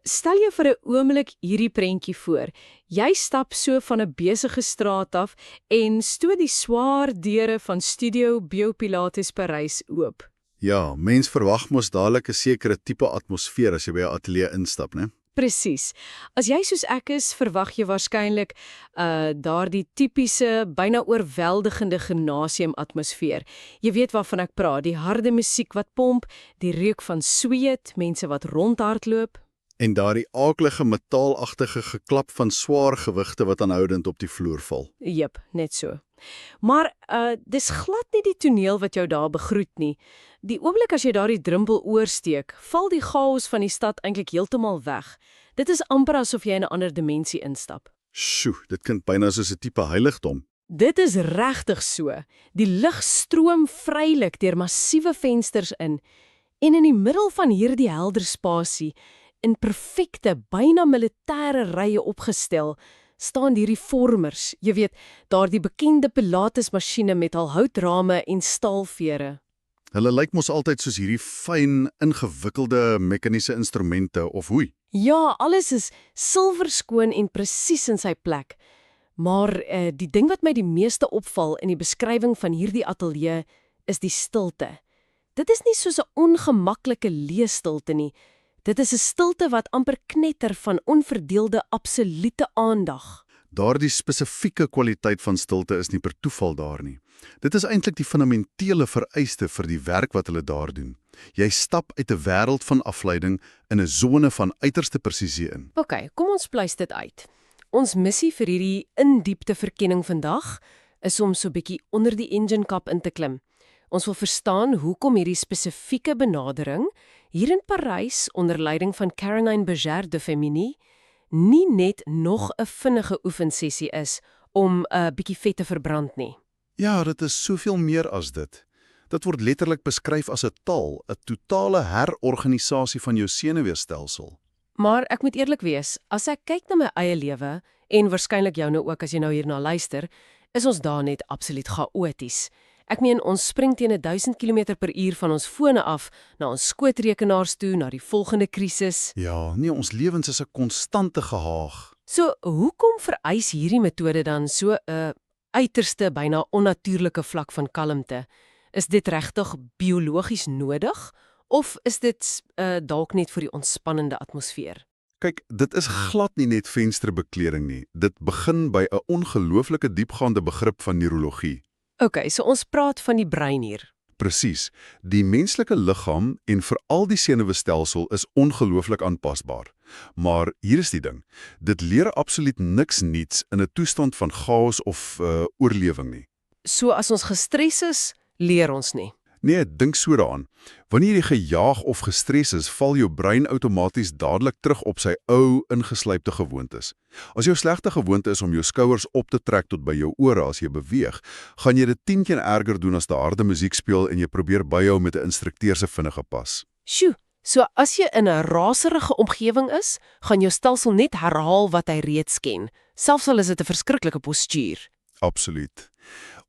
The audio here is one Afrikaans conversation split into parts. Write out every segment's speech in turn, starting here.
Stel jou vir 'n oomblik hierdie prentjie voor. Jy stap so van 'n besige straat af en stoot die swaar deure van Studio Biopilates Parys oop. Ja, mens verwag mos dadelik 'n sekere tipe atmosfeer as jy by 'n ateljee instap, né? Presies. As jy soos ek is, verwag jy waarskynlik daardie tipiese, byna oorweldigende gimnasiumatmosfeer. Jy weet waarvan ek praat, die harde musiek wat pomp, die reuk van sweet, mense wat rondhardloop. En daardie aaklige metaalagtige geklap van swaar gewigte wat aanhoudend op die vloer val. Jep, net so. Maar dis glad nie die toneel wat jou daar begroet nie. Die oomblik as jy daardie drempel oorsteek, val die chaos van die stad eintlik heeltemal weg. Dit is amper asof jy in 'n ander dimensie instap. Sjoe, dit klink byna soos 'n tipe heiligdom. Dit is regtig so. Die lig stroom vrylik deur massiewe vensters in. En in die middel van hierdie helder spasie, in perfekte, byna militêre rye opgestel, staan die reformers, jy weet, daardie bekende Pilates-masjiene met al houtrame en staalvere. Hulle lyk mos altyd soos hierdie fyn, ingewikkelde meganiese instrumente of hoe. Ja, alles is silverskoon en presies in sy plek. Maar die ding wat my die meeste opval in die beskrywing van hierdie ateljee is die stilte. Dit is nie soos 'n ongemaklike leestilte nie. Dit is 'n stilte wat amper knetter van onverdeelde absolute aandag. Daardie spesifieke kwaliteit van stilte is nie per toeval daar nie. Dit is eintlik die fundamentele vereiste vir die werk wat hulle daar doen. Jy stap uit 'n wêreld van afleiding in 'n sone van uiterste presisie in. OK, kom ons pleis dit uit. Ons missie vir hierdie in-diepte verkenning vandag is om so 'n bietjie onder die engine kap in te klim. Ons wil verstaan hoekom hierdie spesifieke benadering hier in Parys onder leiding van Caroline Berger de Femini nie net nog 'n vinnige oefensessie is om 'n bietjie vet te verbrand nie. Ja, dit is soveel meer as dit. Dit word letterlik beskryf as 'n taal, 'n totale herorganisasie van jou senuweestelsel. Maar ek moet eerlik wees, as ek kyk na my eie lewe en waarskynlik jou nou ook as jy nou hierna luister, is ons daar net absoluut chaoties. Ek meen, ons spring teen 1000 km/h van ons fone af, na ons skootrekenaars toe, na die volgende krisis. Ja, nee, ons lewens is 'n konstante gehaag. So, hoekom vereis hierdie metode dan so 'n uiterste, byna onnatuurlike vlak van kalmte? Is dit regtig biologies nodig? Of is dit dalk net vir die ontspannende atmosfeer? Kyk, dit is glad nie net vensterbekleding nie. Dit begin by 'n ongelooflike diepgaande begrip van neurologie. OK, so ons praat van die brein hier. Presies. Die menslike liggaam en veral die senuweestelsel is ongelooflik aanpasbaar. Maar hier is die ding. Dit leer absoluut niks nuuts in 'n toestand van chaos of oorlewing nie. So as ons gestres is, leer ons nie. Nee, dink so daaraan. Wanneer jy gejaag of gestres is, val jou brein outomaties dadelik terug op sy ou, ingeslypte gewoontes. As jou slegte gewoonte is om jou skouers op te trek tot by jou ore as jy beweeg, gaan jy dit 10 keer erger doen as die harde musiek speel en jy probeer byhou met 'n instrukteur se vinnige pas. Sjoe, so as jy in 'n raserige omgewing is, gaan jou stelsel net herhaal wat hy reeds ken, selfs al is dit 'n verskriklike postuur. Absoluut.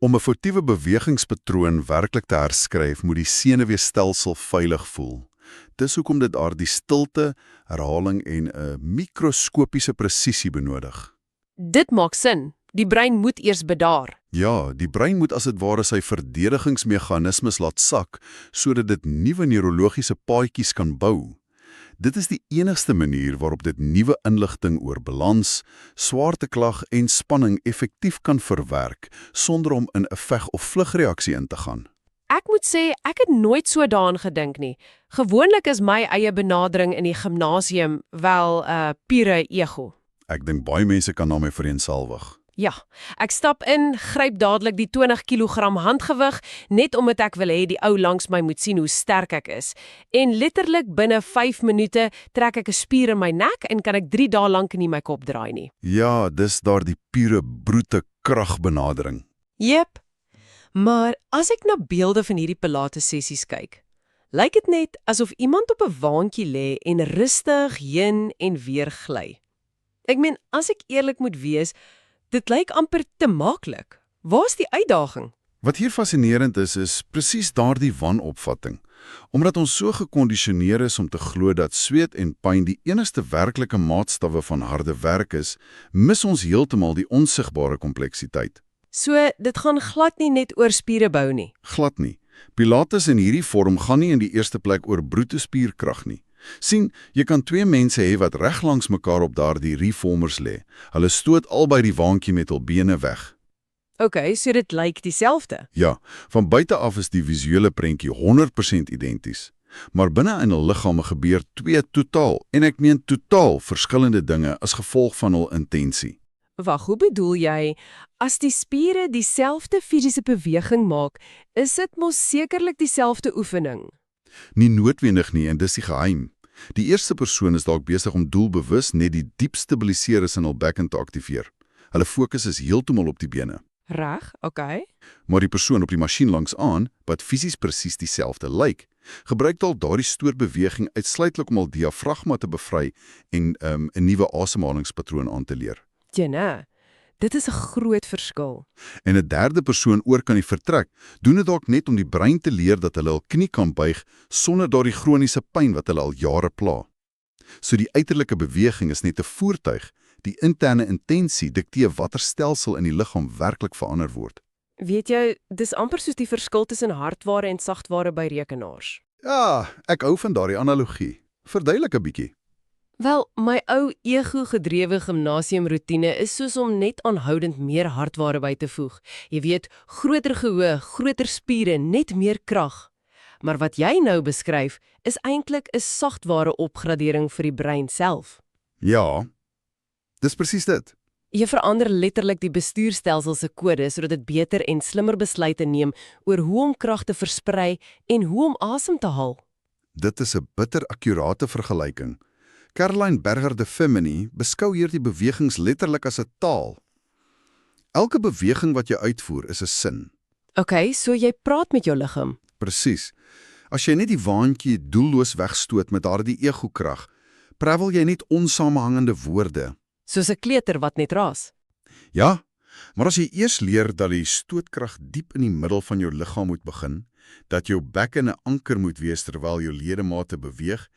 Om 'n foutiewe bewegingspatroon werklik te herskryf, moet die senuweestelsel veilig voel. Dis hoekom dit daardie stilte, herhaling en 'n mikroskopiese presisie benodig. Dit maak sin. Die brein moet eers bedaar. Ja, die brein moet as dit ware sy verdedigingsmeganismes laat sak, sodat dit nuwe neurologiese paadjies kan bou. Dit is die enigste manier waarop dit nuwe inligting oor balans, swaarteklag en spanning effektief kan verwerk, sonder om in 'n veg- of vlugreaksie in te gaan. Ek moet sê, ek het nooit so daaraan gedink nie. Gewoonlik is my eie benadering in die gimnasium wel pure ego. Ek dink baie mense kan na my vereensalwig. Ja, ek stap in, gryp dadelik die 20 kg handgewig, net omdat ek wil hê die ou langs my moet sien hoe sterk ek is. En letterlik binne 5 minute trek ek 'n spier in my nek en kan ek 3 dae lank nie my kop draai nie. Ja, dis daardie pure brute kragbenadering. Jep. Maar as ek na beelde van hierdie Pilates-sessies kyk, lyk dit net asof iemand op 'n waantjie lê en rustig heen en weer gly. Ek meen, as ek eerlik moet wees, dit lyk amper te maklik. Waar's die uitdaging? Wat hier fascinerend is presies daardie wanopvatting. Omdat ons so gekondisioneer is om te glo dat sweet en pyn die enigste werklike maatstawwe van harde werk is, mis ons heeltemal die onsigbare kompleksiteit. So, dit gaan glad nie net oor spiere bou nie. Glad nie. Pilates in hierdie vorm gaan nie in die eerste plek oor brute spierkrag nie. Sien, jy kan twee mense hê wat reg langs mekaar op daardie reformers lê. Hulle stoot albei die waantjie met hul bene weg. Okay, so dit lyk dieselfde. Ja, van buite af is die visuele prentjie 100% identies. Maar binne in hul liggame gebeur twee totaal, en ek meen totaal verskillende dinge as gevolg van hul intensie. Wag, hoe bedoel jy? As die spiere dieselfde fisiese beweging maak, is dit mos sekerlik dieselfde oefening. Nie noodwendig nie, en dis die geheim. Die eerste persoon is dalk besig om doelbewus net die diep stabiliseerders in hul bekken te aktiveer. Hulle fokus is heeltemal op die bene. Reg, okay. Maar die persoon op die masjien langs aan, wat fisies presies dieselfde lyk, gebruik dalk daardie stootbeweging uitsluitlik om hul diafragma te bevry en 'n nuwe asemhalingspatroon aan te leer. Jene, dit is 'n groot verskil. En 'n derde persoon oor kan die vertrek, doen dit dalk net om die brein te leer dat hulle hul knie kan buig sonder daardie kroniese pyn wat hulle al jare pla. So die uiterlike beweging is net 'n voertuig, die interne intensie dikteer watter stelsel in die liggaam werklik verander word. Weet jy, dis amper soos die verskil tussen hardware en sagtware by rekenaars. Ja, ek hou van daardie analogie. Verduidelik 'n bietjie. Wel, my ou ego-gedrewe gimnasiumroetine is soos om net aanhoudend meer hardware by te voeg. Jy weet, groter gehoor, groter spiere, net meer krag. Maar wat jy nou beskryf, is eintlik 'n sagtware opgradering vir die brein self. Ja, dis presies dit. Jy verander letterlik die bestuurstelsel se kode sodat dit beter en slimmer besluite neem oor hoe om krag te versprei en hoe om asem te haal. Dit is 'n bitter akkurate vergelyking. Caroline Berger de Femini beskou hierdie bewegings letterlik as 'n taal. Elke beweging wat jy uitvoer is 'n sin. Okay, so jy praat met jou liggaam. Presies. As jy net die waantjie doelloos wegstoot met daardie ego-krag, pravel jy net onsamehangende woorde. Soos 'n kleuter wat net raas. Ja, maar as jy eers leer dat die stootkrag diep in die middel van jou liggaam moet begin, dat jou bekken 'n anker moet wees terwyl jou ledemate beweeg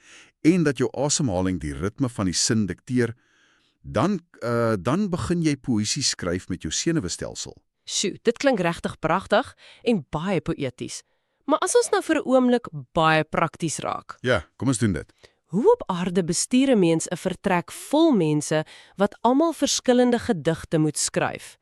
en dat jou asemhaling die ritme van die sin dikteer, dan begin jy poësie skryf met jou senuwestelsel. Sjoe, dit klink regtig pragtig en baie poëties. Maar as ons nou vir 'n oomblik baie prakties raak. Ja, kom ons doen dit. Hoe op aarde bestuur 'n mens 'n vertrek vol mense wat almal verskillende gedigte moet skryf?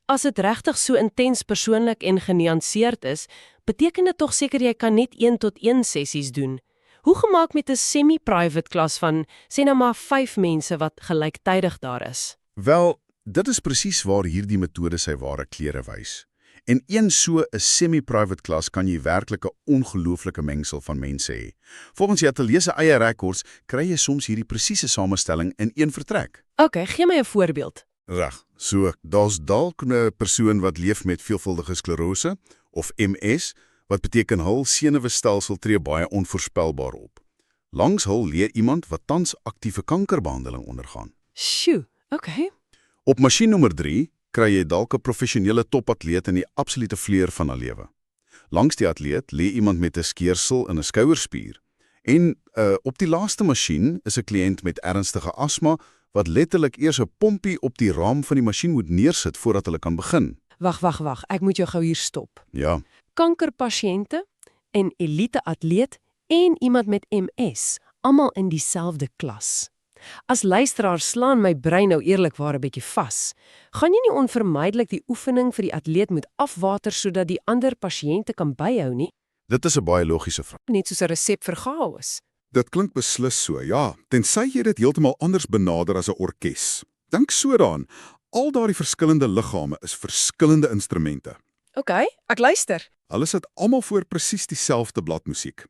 As dit regtig so intens persoonlik en genuanceerd is, beteken dit tog seker jy kan net 1-tot-1 sessies doen. Hoe gemaak met 'n semi-private klas van, sê nou maar 5 mense wat gelyktydig daar is? Wel, dit is presies waar hierdie metode sy ware kleure wys. En een so 'n semi-private klas kan jy werklik 'n ongelooflike mengsel van mense hê. Volgens die ateljee se eie rekords kry jy soms hierdie presiese samestelling in een vertrek. Okay, gee my 'n voorbeeld. Reg, so daar's dalk 'n persoon wat leef met veelvuldige sklerose of MS, wat beteken hul senuwestelsel tree baie onvoorspelbaar op. Langs hul leer iemand wat tans aktiewe kankerbehandeling ondergaan. Sjoe, okay. Op masjien nommer 3 kry jy dalk 'n professionele topatleet in die absolute vleur van haar lewe. Langs die atleet lê iemand met 'n skeursel in 'n skouerspier. En op die laaste masjien is 'n kliënt met ernstige asma wat letterlik eers 'n pompie op die raam van die masjien moet neersit voordat hulle kan begin. Wag, ek moet jou gou hier stop. Ja, Kankerpasiënte, 'n elite-atleet en iemand met MS, almal in dieselfde klas. As luisteraar slaan my brein nou eerlikwaar 'n bietjie vas. Gaan jy nie onvermydelik die oefening vir die atleet moet afwater sodat die ander pasiënte kan byhou nie? dit is 'n baie logiese vraag. Net soos 'n resep vir chaos. Dit klink beslis so, ja, tensy jy dit heeltemal anders benader as 'n orkes. Dink so daaraan, al daardie verskillende liggame is verskillende instrumente. Okay, ek luister. Hulle sit almal voor presies dieselfde bladmusiek.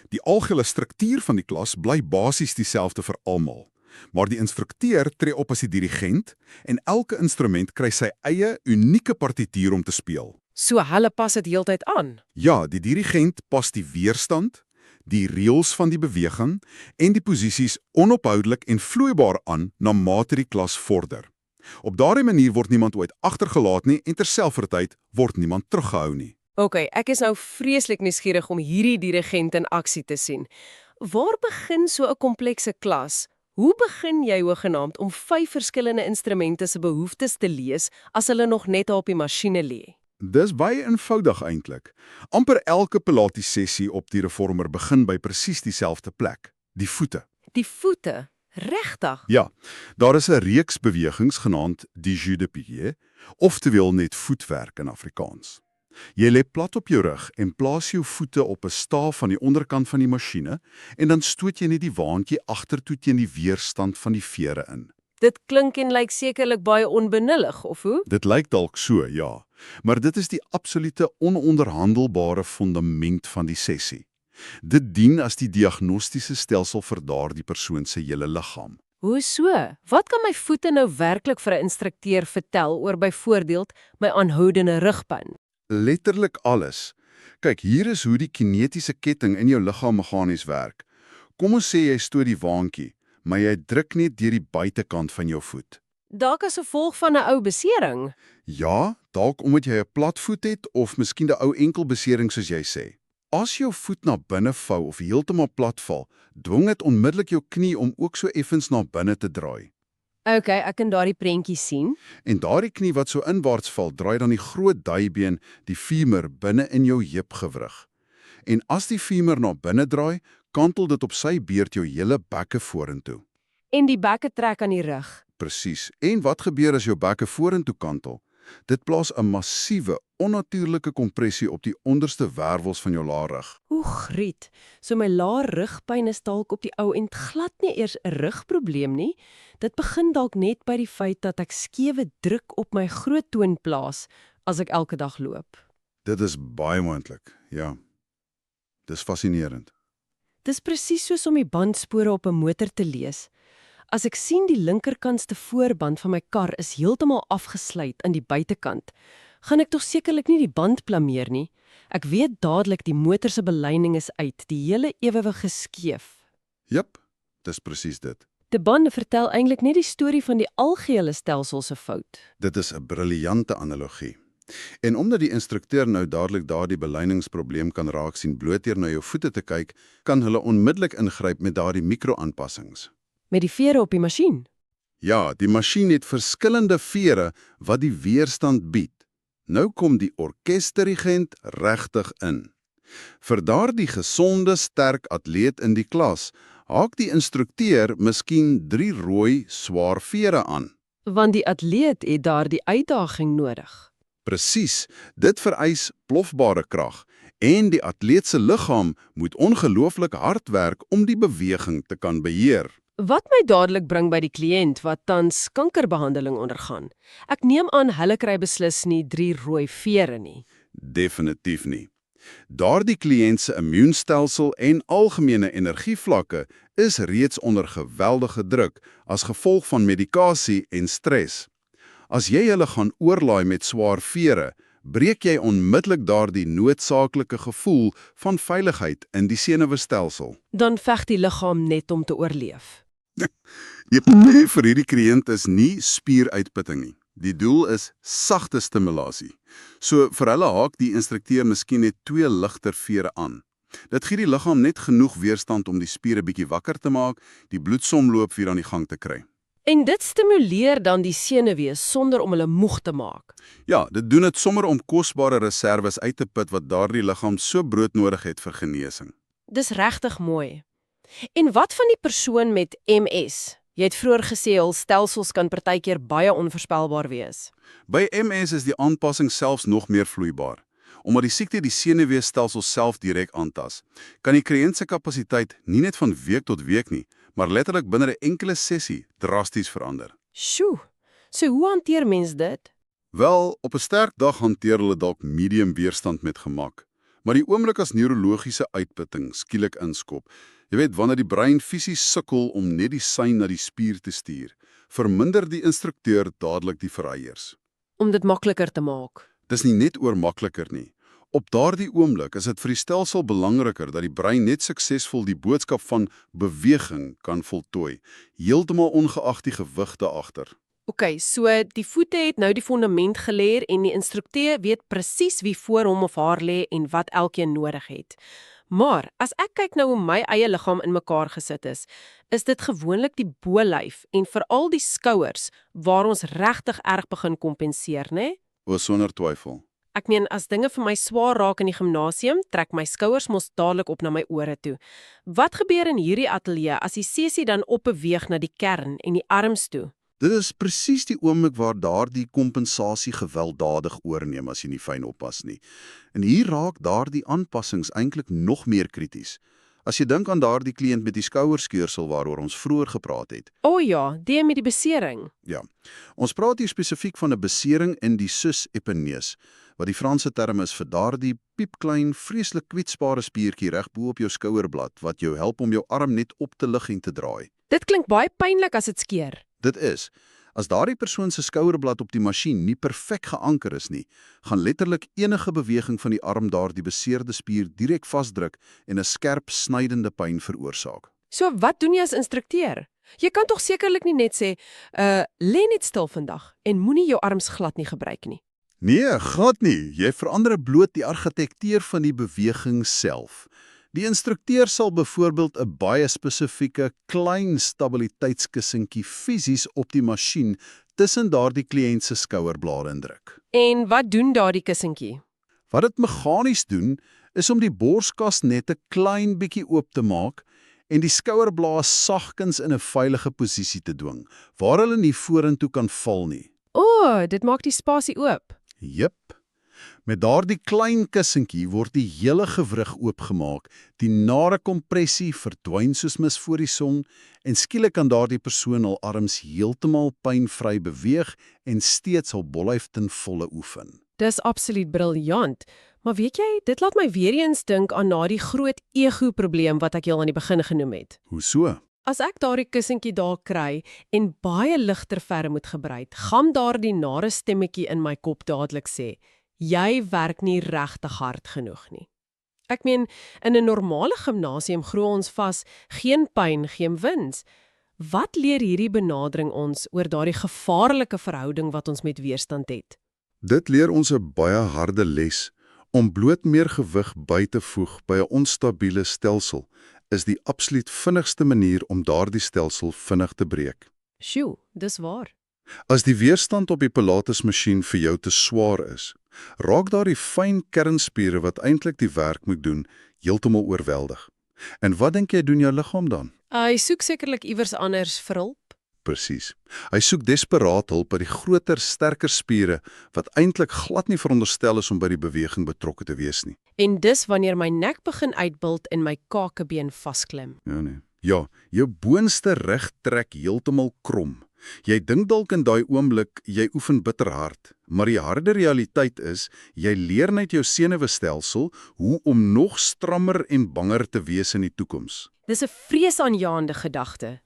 Die algehele struktuur van die klas bly basies dieselfde vir almal, maar die instrukteur tree op as die dirigent en elke instrument kry sy eie unieke partituur om te speel. So hulle pas dit heeltyd aan. Ja, die dirigent pas die weerstand, die reëls van die beweging en die posisies onophoudelik en vloeibaar aan na mate die klas vorder. Op daardie manier word niemand ooit agtergelaat nie en terselfdertyd word niemand teruggehou nie. OK, ek is nou vreeslik nuuskierig om hierdie dirigent in aksie te sien. Waar begin so 'n komplekse klas? Hoe begin jy hoegenaamd om 5 verskillende instrumente se behoeftes te lees as hulle nog net daar op die masjiene lê? Dis baie eenvoudig eintlik. Amper elke Pilates-sessie op die Reformer begin by presies dieselfde plek, die voete. Die voete, regtig? Ja, daar is 'n reeks bewegings genaamd die jeu de pied, oftewel net voetwerk in Afrikaans. Jy lê plat op jou rug en plaas jou voete op 'n staaf aan die onderkant van die masjiene en dan stoot jy net die waantjie agtertoe teen die weerstand van die vere in. Dit klink en lyk sekerlik baie onbenullig, of hoe? Dit lyk dalk so, ja, maar dit is die absolute ononderhandelbare fundament van die sessie. Dit dien as die diagnostiese stelsel vir daardie persoon se hele liggaam. Hoe so? Wat kan my voete nou werklik vir 'n instrukteur vertel oor byvoorbeeld my aanhoudende rugpyn? Letterlik alles. Kyk, hier is hoe die kinetiese ketting in jou liggaam meganies werk. Kom ons sê jy stoot die waantjie, maar jy druk net deur die buitekant van jou voet. Dalk as gevolg van 'n ou besering. Ja, dalk omdat jy 'n platvoet het of miskien 'n ou enkelbesering soos jy sê. As jou voet na binne vou of heeltemal plat val, dwing dit onmiddellik jou knie om ook so effens na binne te draai. OK, ek kan daardie prentjie sien. En daardie knie wat so inwaarts val, draai dan die groot duibeen, die femur, binne in jou heupgewrig. En as die femur na binne draai, kantel dit op sy beurt jou hele bekke vorentoe. En die bekke trek aan die rug. Presies. En wat gebeur as jou bekke vorentoe kantel? Dit plaas 'n massiewe, onnatuurlike kompressie op die onderste wervels van jou laarrug. Oeg, griet. So my laar rugpyn is dalk op die ou end glad nie eers 'n rugprobleem nie. Dit begin dalk net by die feit dat ek skewe druk op my groot toon plaas as ek elke dag loop. Dit is baie moontlik, ja. Dis fascinerend. Dis presies soos om die bandspore op 'n motor te lees. As ek sien die linkerkantste voorband van my kar is heeltemal afgesluit aan die buitekant, gaan ek tog sekerlik nie die band blameer nie. Ek weet dadelik die motor se beleining is uit, die hele ewewig geskeef. Jep, dis presies dit. Die bande vertel eintlik net die storie van die algehele stelsel se fout. Dit is 'n briljante analogie. En omdat die instrukteur nou dadelik daardie beleiningsprobleem kan raak sien bloot deur na jou voete te kyk, kan hulle onmiddellik ingryp met daardie mikroaanpassings. Met die vere op die masjien. Ja, die masjien het verskillende vere wat die weerstand bied. Nou kom die orkesdirigent regtig in. Vir daardie gesonde, sterk atleet in die klas, haak die instrukteur miskien 3 rooi, swaar vere aan. Want die atleet het daardie uitdaging nodig. Presies, dit vereis plofbare krag en die atleet se liggaam moet ongelooflik hard werk om die beweging te kan beheer. Wat my dadelik bring by die kliënt wat tans kankerbehandeling ondergaan. Ek neem aan hulle kry beslis nie 3 rooi vere nie. Definitief nie. Daardie kliënt se immuunstelsel en algemene energievlakke is reeds onder geweldige druk as gevolg van medikasie en stres. As jy hulle gaan oorlaai met swaar vere, breek jy onmiddellik daardie noodsaaklike gevoel van veiligheid in die senuweestelsel. Dan veg die liggaam net om te oorleef. Jy nee, vir hierdie kliënt is nie spieruitputting nie. Die doel is sagte stimulasie. So vir hulle haak die instrukteur miskien net 2 ligter vere aan. Dit gee die liggaam net genoeg weerstand om die spiere bietjie wakker te maak, die bloedsomloop weer aan die gang te kry. En dit stimuleer dan die senuwees sonder om hulle moeg te maak. Ja, dit doen dit sommer om kosbare reserves uit te put wat daardie liggaam so broodnodig het vir genesing. Dis regtig mooi. En wat van die persoon met MS? Jy het vroeër gesê hul stelsels kan partykeer baie onvoorspelbaar wees. By MS is die aanpassing selfs nog meer vloeibaar. Omdat die siekte die senuweestelsel self direk aantas, kan die kliënt se kapasiteit nie net van week tot week nie, maar letterlik binne 'n enkele sessie drasties verander. Sjoe, so hoe hanteer mens dit? Wel, op 'n sterk dag hanteer hulle dalk medium weerstand met gemak, maar die oomblik as neurologiese uitputting skielik inskop, jy weet wanneer die brein fisies sukkel om net die sein na die spier te stuur, verminder die instrukteur dadelik die verryers. Om dit makliker te maak. Dis nie net oor makliker nie. Op daardie oomblik is dit vir die stelsel belangriker dat die brein net suksesvol die boodskap van beweging kan voltooi, heeltemal ongeag die gewig daaragter. OK, so die voete het nou die fondament geleer en die instrukteur weet presies wie voor hom of haar lê en wat elkeen nodig het. Maar as ek kyk nou hoe my eie liggaam in mekaar gesit is dit gewoonlik die bolyf en veral die skouers waar ons regtig erg begin kompenseer, né? Sonder twyfel. Ek meen, as dinge vir my swaar raak in die gimnasium, trek my skouers mos dadelik op na my ore toe. Wat gebeur in hierdie ateljee as die sessie dan opbeweeg na die kern en die arms toe? Dit is presies die oomblik waar daardie kompensasie gewelddadig oorneem as jy nie fyn oppas nie. En hier raak daardie aanpassings eintlik nog meer krities. As jy dink aan daardie kliënt met die skouerskeursel waaroor ons vroeër gepraat het. O ja, die met die besering. Ja, ons praat hier spesifiek van 'n besering in die sus epineus, wat die Franse term is vir daardie piepklein, vreeslik kwetsbare spiertjie reg bo op jou skouerblad wat jou help om jou arm net op te lig en te draai. Dit klink baie pynlik as dit skeer. Dit is, as daardie persoon se skouerblad op die masjien nie perfek geanker is nie, gaan letterlik enige beweging van die arm daardie beseerde spier direk vasdruk en 'n skerp snydende pyn veroorsaak. So wat doen jy as instrukteur? Jy kan tog sekerlik nie net sê, lê net stil vandag en moenie jou arms glad nie gebruik nie. Nee, glad nie. Jy verander bloot die argitektuur van die beweging self. Die instrukteur sal byvoorbeeld 'n baie spesifieke klein stabiliteitskussentjie fisies op die masjien tussen daardie kliënt se skouerblade indruk. En wat doen daardie kussentjie? Wat dit meganies doen, is om die borskas net 'n klein bietjie oop te maak en die skouerblade sagkens in 'n veilige posisie te dwing, waar hulle nie vorentoe kan val nie. O, dit maak die spasie oop. Jep. Met daardie klein kussentjie word die hele gewrig oopgemaak, die nare kompressie verdwyn soos mis voor die son en skielik kan daardie persoon hul arms heeltemal pynvry beweeg en steeds hul bolyf ten volle oefen. Dis absoluut briljant. Maar weet jy, dit laat my weer eens dink aan na die groot ego-probleem wat ek jou aan die begin genoem het. Hoe so? As ek daardie kussentjie daar kry en baie ligter verre moet gebruik, gaan daardie nare stemmetjie in my kop dadelik sê, jy werk nie regtig hard genoeg nie. Ek meen, in 'n normale gimnasium glo ons vas, geen pyn, geen wins. Wat leer hierdie benadering ons oor daardie gevaarlike verhouding wat ons met weerstand het? Dit leer ons 'n baie harde les. Om bloot meer gewig by te voeg by 'n onstabiele stelsel is die absoluut vinnigste manier om daardie stelsel vinnig te breek. Sjoe, dis waar. As die weerstand op die pilatesmasjien vir jou te swaar is, raak daardie fyn kernspiere wat eintlik die werk moet doen, heeltemal oorweldig. En wat dink jy doen jou liggaam dan? Hy soek sekerlik iewers anders vir hulp. Presies. Hy soek desperaat hulp by die groter, sterker spiere wat eintlik glad nie veronderstel is om by die beweging betrokke te wees nie. En dis wanneer my nek begin uitbult en my kakebeen vasklim. Ja nee. Ja, jou boonste rug trek heeltemal krom. Jy dink dalk in daai oomblik jy oefen bitter hard, maar die harde realiteit is jy leer net jou senuweestelsel hoe om nog strammer en banger te wees in die toekoms. Dis 'n vreesaanjaende gedagte.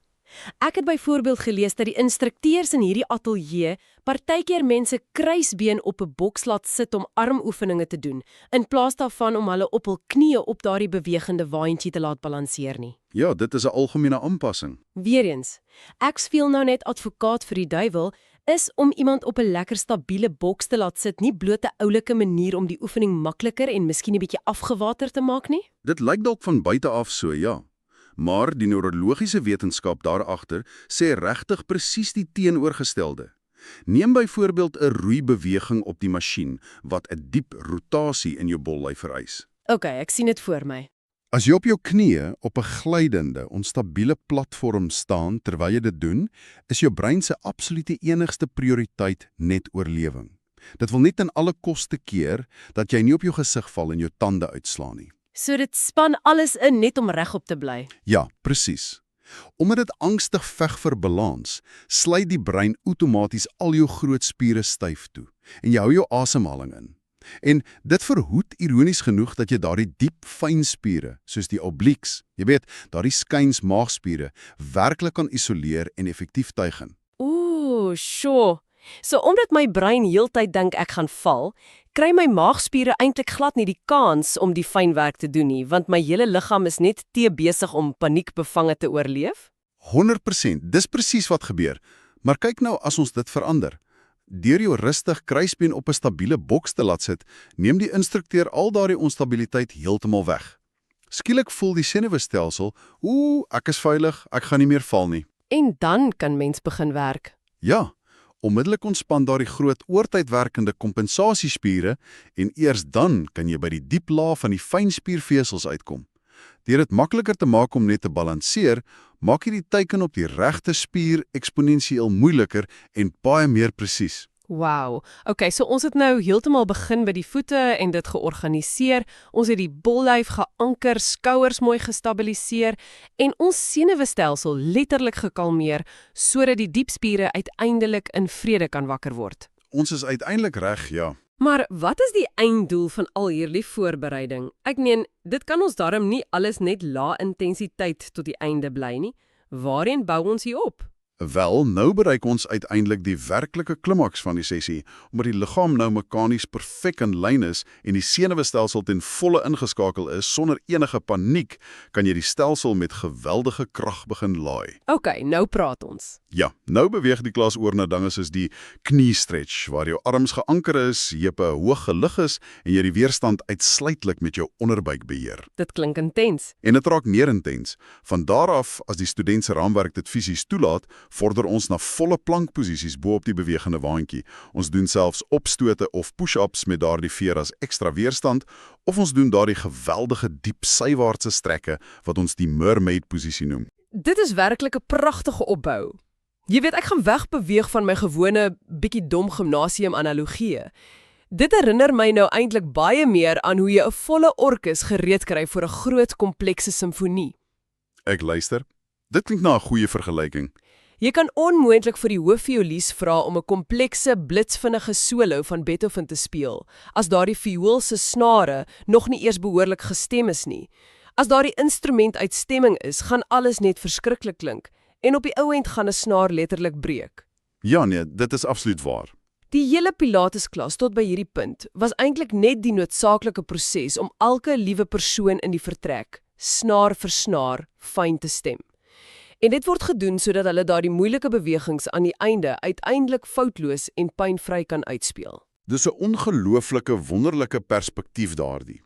Ek het byvoorbeeld gelees dat die instrukteurs in hierdie ateljee partykeer mense kruisbeen op 'n boks laat sit om armoefeninge te doen, in plaas daarvan om hulle op hul knieë op daardie bewegende waantjie te laat balanseer nie. Ja, dit is 'n algemene aanpassing. Weereens, ek speel nou net advokaat vir die duiwel, is om iemand op 'n lekker stabiele boks te laat sit nie bloot 'n oulike manier om die oefening makliker en miskien 'n bietjie afgewater te maak nie? Dit lyk dalk van buite af so, ja. Maar die neurologiese wetenskap daarachter sê regtig presies die teenoorgestelde. Neem byvoorbeeld 'n roeibeweging op die masjien wat 'n diep rotasie in jou bollyf vereis. OK, ek sien dit voor my. As jy op jou knieë op 'n glydende, onstabiele platform staan terwyl jy dit doen, is jou brein se absolute enigste prioriteit net oorlewing. Dit wil net aan alle koste keer dat jy nie op jou gesig val en jou tande uitslaan nie. So dit span alles in net om regop te bly. Ja, presies. Omdat dit angstig veg vir balans, sluit die brein outomaties al jou groot spiere styf toe en jy hou jou asemhaling in. En dit verhoed ironies genoeg dat jy daardie diep fyn spiere, soos die obliques, jy weet, daardie skuins maagspiere, werklik kan isoleer en effektief tuigen. Ooh, sjoe. So omdat my brein heeltyd dink ek gaan val, kry my maagspiere eintlik glad nie die kans om die fynwerk te doen nie, want my hele liggaam is net te besig om paniekbevange te oorleef? 100%, dis presies wat gebeur. Maar kyk nou as ons dit verander. Deur jou rustig kruisbeen op 'n stabiele boks te laat sit, neem die instrukteur al daardie onstabiliteit heeltemal weg. Skielik voel die senuweestelsel, ek is veilig, ek gaan nie meer val nie. En dan kan mens begin werk. Ja, onmiddellik ontspan daardie groot oortydwerkende kompensasiespiere en eers dan kan jy by die diep laag van die fynspiervesels uitkom. Deur dit makliker te maak om net te balanseer, maak jy die teiken op die regte spier eksponensieel moeiliker en baie meer presies. Wow. Okay, so ons het nou heeltemal begin by die voete en dit georganiseer. Ons het die bollyf geanker, skouers mooi gestabiliseer en ons senuweestelsel letterlik gekalmeer sodat die diepspiere uiteindelik in vrede kan wakker word. Ons is uiteindelik reg, ja. Maar wat is die einddoel van al hierdie voorbereiding? Ek meen, dit kan ons darm nie alles net lae intensiteit tot die einde bly nie. Waarheen bou ons hier op? Wel, nou bereik ons uiteindelik die werklike klimaks van die sessie, omdat die liggaam nou mekanies perfek in lyn is en die senuweestelsel ten volle ingeskakel is sonder enige paniek, kan jy die stelsel met geweldige krag begin laai. Okay, nou praat ons. Ja, nou beweeg die klas oor na dinge soos die knie-stretch, waar jou arms geanker is, heupe hoog gelig is en jy die weerstand uitsluitlik met jou onderbuik beheer. Dit klink intens. En dit raak meer intens. Van daar af, as die student se raamwerk dit fisies toelaat, vorder ons na volle plankposisies bo op die bewegende waantjie. Ons doen selfs opstote of push-ups met daardie veer as ekstra weerstand, of ons doen daardie geweldige diep sywaartse strekke wat ons die mermaid-posisie noem. Dit is werklik 'n pragtige opbou. Jy weet, ek gaan wegbeweeg van my gewone bietjie dom gimnasium analogieë. Dit herinner my nou eintlik baie meer aan hoe jy 'n volle orkus gereed kry vir 'n groot komplekse simfonie. Ek luister. Dit klink na 'n goeie vergelyking. Jy kan onmoontlik vir die hoofviolies vra om 'n komplekse, blitsvinnige solo van Beethoven te speel, as daardie viool se snare nog nie eers behoorlik gestem is nie. As daardie instrument uit stemming is, gaan alles net verskriklik klink, en op die ou end gaan 'n snaar letterlik breek. Ja nee, dit is absoluut waar. Die hele Pilates-klas tot by hierdie punt was eintlik net die noodsaaklike proses om elke liewe persoon in die vertrek, snaar vir snaar, fyn te stem. En dit word gedoen sodat hulle daardie moeilike bewegings aan die einde uiteindelik foutloos en pynvry kan uitspeel. Dis 'n ongelooflike, wonderlike perspektief daardie.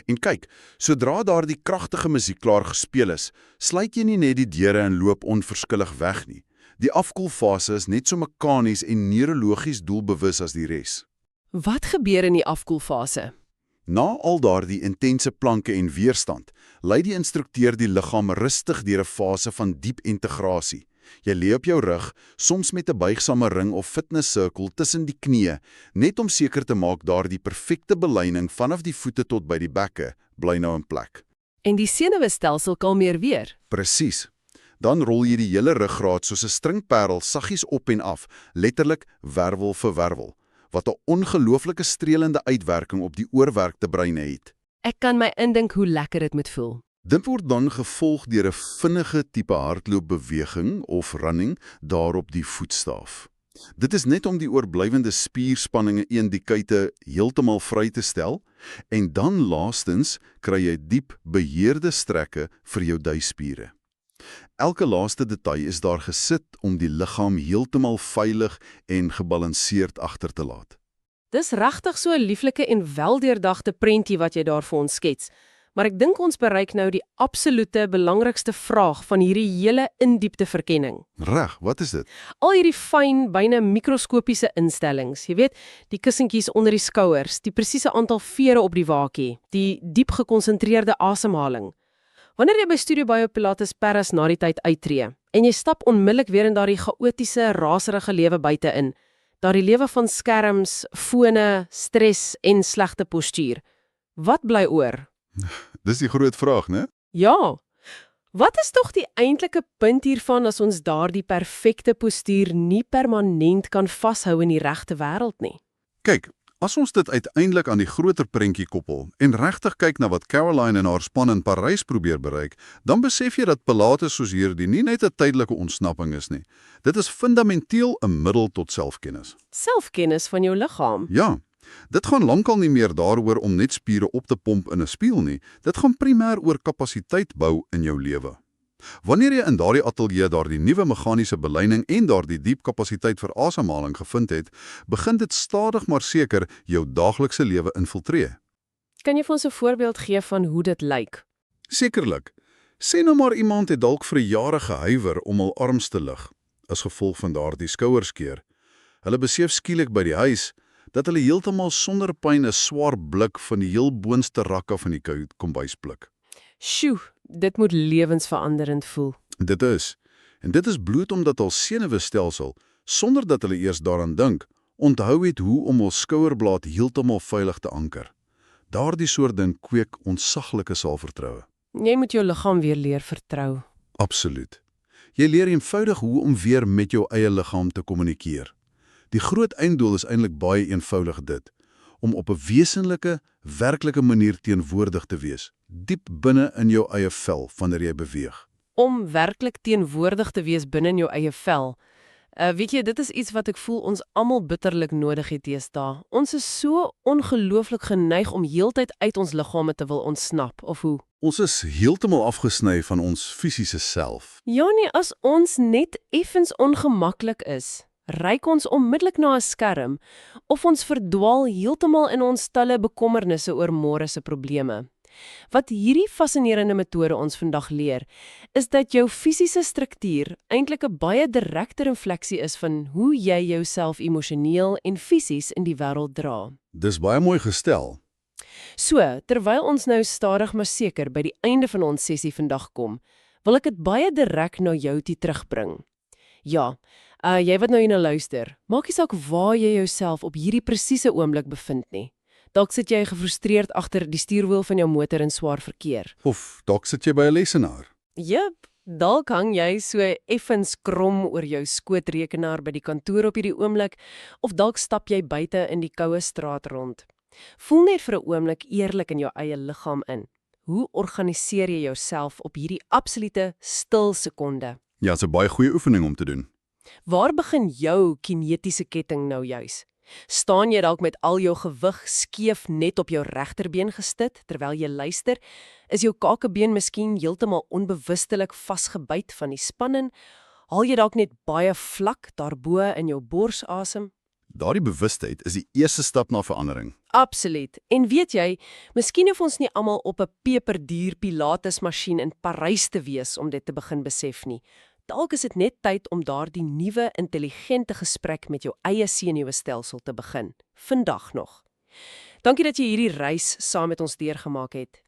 En kyk, sodra daardie kragtige musiek klaar gespeel is, sluit jy nie net die deure en loop onverskillig weg nie. Die afkoelfase is net so mekanies en neurologies doelbewus as die res. Wat gebeur in die afkoelfase? Na al daardie intense planke en weerstand, lei die instrukteur die liggaam rustig deur 'n fase van diep integrasie. Jy lê op jou rug, soms met 'n buigsame ring of fitnesssirkel tussen die knieë, net om seker te maak daardie perfekte beleining vanaf die voete tot by die bekke bly nou in plek. En die senuweestelsel kalmeer weer. Presies. Dan rol jy die hele ruggraat soos 'n stringperl saggies op en af, letterlik wervel vir wervel, wat 'n ongelooflike strelende uitwerking op die oorwerkte brein het. Ek kan my indink hoe lekker dit moet voel. Dit word dan gevolg deur 'n vinnige tipe hardloopbeweging of running daarop die voetstaaf. Dit is net om die oorblywende spierspanninge een die kuite heeltemal vry te stel en dan laastens kry jy diep beheerde strekke vir jou duispiere. Elke laaste detail is daar gesit om die liggaam heeltemal veilig en gebalanseerd agter te laat. Dis regtig so 'n lieflike en weldeurdagte prentjie wat jy daar vir ons skets. Maar ek dink ons bereik nou die absolute belangrikste vraag van hierdie hele indiepte verkenning. Reg, wat is dit? Al hierdie fyn, byna mikroskopiese instellings, jy weet, die kussentjies onder die skouers, die presiese aantal vere op die waakie, die diep gekonsentreerde asemhaling. Wanneer jy by Studio Biopilates Paris na die tyd uittreë en jy stap onmiddellik weer in daardie chaotiese, raserige lewe buite in, daardie lewe van skerms, fone, stres en slegte postuur, wat bly oor? Dis die groot vraag, né? Ja. Wat is tog die eintlike punt hiervan as ons daardie perfekte postuur nie permanent kan vashou in die regte wêreld nie? Kyk, as ons dit uiteindelik aan die groter prentjie koppel en regtig kyk na wat Caroline en haar span in Parys probeer bereik, dan besef jy dat Pilates soos hierdie nie net 'n tydelike ontsnapping is nie. Dit is fundamenteel 'n middel tot selfkennis. Selfkennis van jou liggaam. Ja. Dit gaan lankal nie meer daaroor om net spiere op te pomp in 'n spieël nie. Dit gaan primêr oor kapasiteit bou in jou lewe. Wanneer jy in daardie ateljee daardie nuwe meganiese beleining en daardie diep kapasiteit vir asemhaling gevind het, begin dit stadig maar seker jou daaglikse lewe infiltreer. Kan jy vir ons 'n voorbeeld gee van hoe dit lyk? Sekerlik. Sê nou maar iemand het dalk vir jare gehuiwer om hul arms te lig, as gevolg van daardie skouerskeer. Hulle besef skielik by die huis dat hulle heeltemal sonder pyn 'n swaar blik van die heel boonste rak af in die kombuis pluk. Sjoe, dit moet lewensveranderend voel. Dit is. En dit is bloot omdat hul senuweestelsel, sonder dat hulle eers daaraan dink, onthou het hoe om hul skouerblad heeltemal veilig te anker. Daardie soort ding kweek ontsaglike selfvertroue. Jy moet jou liggaam weer leer vertrou. Absoluut. Jy leer eenvoudig hoe om weer met jou eie liggaam te kommunikeer. Die groot einddoel is eintlik baie eenvoudig dit, om op 'n wesenlike, werklike manier teenwoordig te wees, diep binne in jou eie vel wanneer jy beweeg. Om werklik teenwoordig te wees binne in jou eie vel. Weet jy, dit is iets wat ek voel ons almal bitterlik nodig het deesdae. Ons is so ongelooflik geneig om heeltyd uit ons liggame te wil ontsnap, of hoe? Ons is heeltemal afgesny van ons fisiese self. Ja nee, as ons net effens ongemaklik is, ryk ons onmiddellik na 'n skerm, of ons verdwaal heeltemal in ons talle bekommernisse oor môre se probleme. Wat hierdie fascinerende metode ons vandag leer, is dat jou fisiese struktuur eintlik 'n baie direkte refleksie is van hoe jy jouself emosioneel en fisies in die wêreld dra. Dis baie mooi gestel. So, terwyl ons nou stadig maar seker by die einde van ons sessie vandag kom, wil ek dit baie direk na jou toe terugbring. Ja, jy wat nou hier luister, maak nie saak waar jy jouself op hierdie presiese oomblik bevind nie. Dalk sit jy gefrustreerd agter die stuurwiel van jou motor in swaar verkeer. Of dalk sit jy by 'n lesenaar. Jep, dalk hang jy so effens krom oor jou skootrekenaar by die kantoor op hierdie oomblik, of dalk stap jy buite in die koue straat rond. Voel net vir 'n oomblik eerlik in jou eie liggaam in. Hoe organiseer jy jouself op hierdie absolute stil sekonde? Ja, dis 'n baie goeie oefening om te doen. Waar begin jou kinetiese ketting nou juis? Staan jy dalk met al jou gewig skeef net op jou regterbeen gestit terwyl jy luister? Is jou kakebeen miskien heeltemal onbewustelik vasgebyt van die spanning? Haal jy dalk net baie vlak daarbo in jou bors asem? Daardie bewustheid is die eerste stap na verandering. Absoluut. En weet jy, miskien hoef ons nie almal op 'n peperduur pilatesmasjien in Parys te wees om dit te begin besef nie. Dalk is dit net tyd om daardie nuwe, intelligente gesprek met jou eie senuweestelsel te begin. Vandag nog. Dankie dat jy hierdie reis saam met ons deurgemaak het.